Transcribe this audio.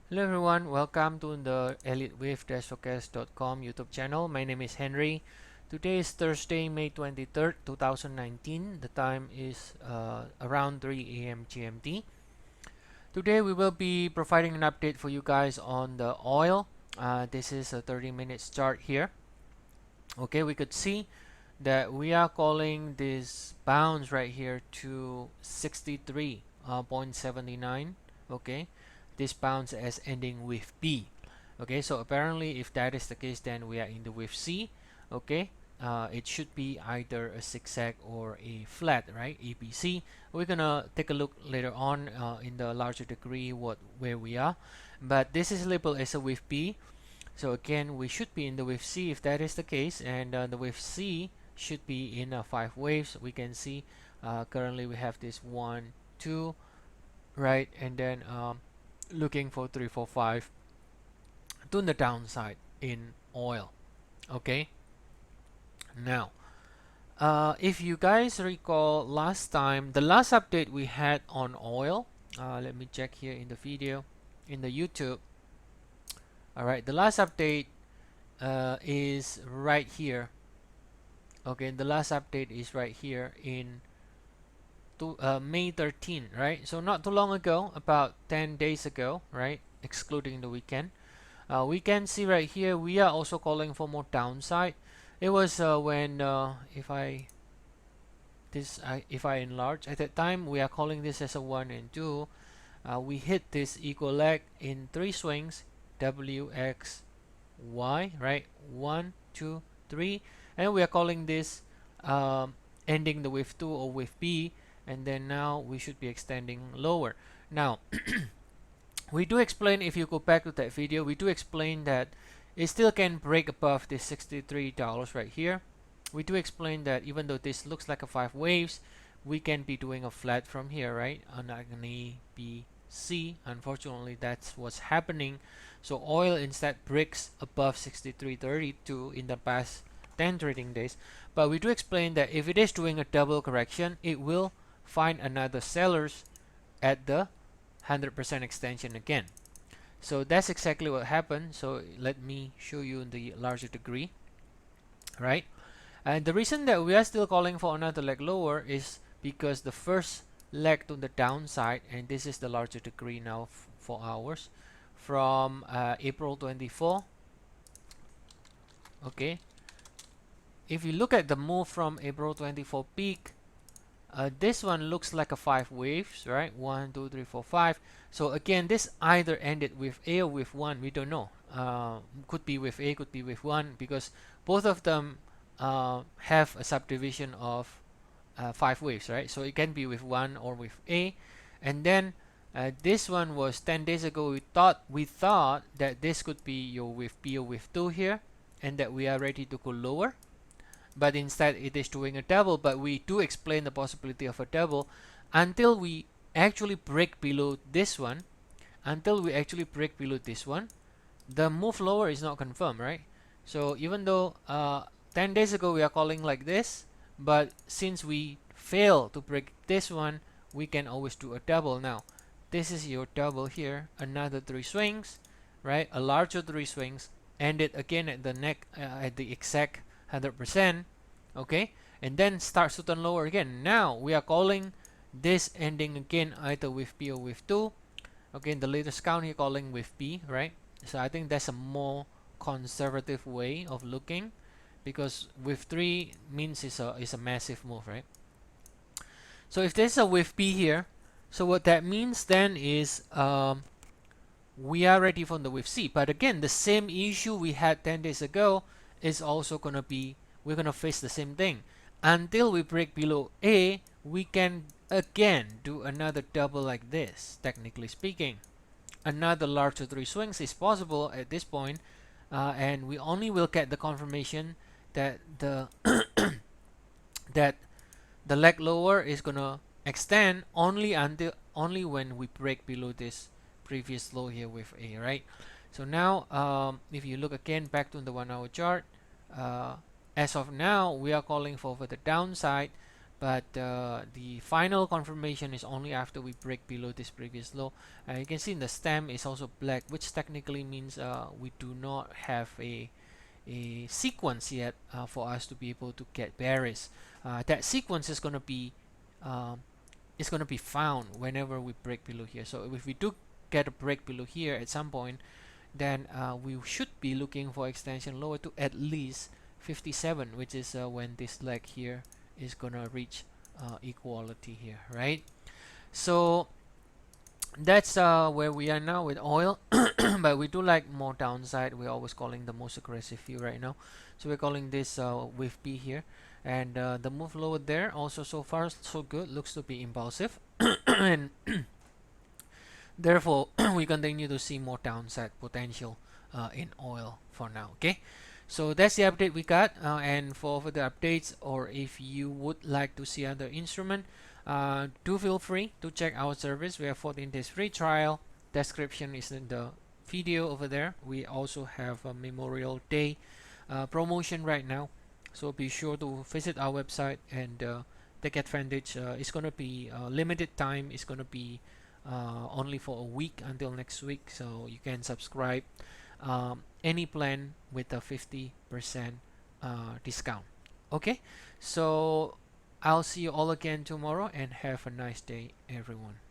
Hello everyone, welcome to the Elliott Wave Forecast.com YouTube channel. My name is Henry. Today is Thursday, May 23rd, 2019. The time is around 3 a.m. GMT. Today we will be providing an update for you guys on the oil. This is a 30 minutes chart here. Okay, we could see that we are calling this bounce right here to 63.79. Okay, this bounce as ending with B. Okay, so apparently if that is the case, then we are in the with C. Okay, it should be either a zigzag or a flat, right? ABC. We're gonna take a look later on in the larger degree where we are, but this is labeled as a with B. So again, we should be in the wave C if that is the case, and the wave C should be in 5 waves. We can see currently we have this 1, 2, right, and then looking for 3, 4, 5 to the downside in oil. Okay, now if you guys recall last time, the last update we had on oil, let me check here in the video in the YouTube. Alright, the last update is right here. Okay, the last update is right here in May 13, right? So not too long ago, about 10 days ago, right? Excluding the weekend. We can see right here, we are also calling for more downside. It was when, if I enlarge, at that time, we are calling this as a 1 and 2. We hit this equal leg in 3 swings, W, X, Y, right? 1, 2, 3, and we are calling this ending the wave 2 or wave B, and then now we should be extending lower. Now we do explain, if you go back to that video, we do explain that it still can break above this $63 right here. We do explain that even though this looks like a 5 waves, we can be doing a flat from here, right, on an A, B, C. Unfortunately, that's what's happening. So oil instead breaks above 63.32 in the past 10 trading days. But we do explain that if it is doing a double correction, it will find another sellers at the 100% extension again. So that's exactly what happened. So let me show you in the larger degree, right? And the reason that we are still calling for another leg lower is because the first leg to the downside, and this is the larger degree now for hours, from April 24. Okay, if you look at the move from April 24 peak, this one looks like a 5 waves, right? 1, 2, 3, 4, 5. So again, this either ended with A or with 1. We don't know. Could be with A, could be with 1, because both of them have a subdivision of 5 waves, right? So it can be with 1 or with A. And then this one was 10 days ago. We thought that this could be your with B or with 2 here, and that we are ready to go lower. But instead it is doing a double. But we do explain the possibility of a double until we actually break below this one. Until we actually break below this one, the move lower is not confirmed, right? So even though 10 days ago we are calling like this, but since we fail to break this one, we can always do a double. Now this is your double here, another 3 swings, right? A larger 3 swings, ended again at the neck at the exact 100%, okay, and then starts to turn lower again. Now we are calling this ending again either with B or with 2. Okay, in the latest count here calling with B, right? So I think that's a more conservative way of looking, because with 3 means it's a massive move, right? So if there's a with B here, so what that means then is we are ready for the with C. But again, the same issue we had 10 days ago is also gonna be, we're gonna face the same thing. Until we break below A, we can again do another double like this, technically speaking. Another larger 3 swings is possible at this point, and we only will get the confirmation that the that the leg lower is gonna extend only when we break below this previous low here with A, right? So now if you look again back to the 1 hour chart, as of now we are calling for the downside. but the final confirmation is only after we break below this previous low. You can see in the stem is also black, which technically means we do not have a sequence yet for us to be able to get bearish. That sequence um, is going to be found whenever we break below here. So if we do get a break below here at some point, then we should be looking for extension lower to at least 57, which is when this leg here is gonna reach equality here, right? So that's where we are now with oil. But we do like more downside. We're always calling the most aggressive view right now, so we're calling this wave B here. And the move lower there also, so far so good, looks to be impulsive. And therefore we continue to see more downside potential in oil for now. Okay, so that's the update we got. And for further updates, or if you would like to see other instrument, do feel free to check our service. We have 14 days free trial. Description is in the video over there. We also have a Memorial Day promotion right now, so be sure to visit our website and take advantage. It's gonna be limited time. It's gonna be only for a week until next week, so you can subscribe any plan with a 50% discount. Okay, so I'll see you all again tomorrow, and have a nice day, everyone.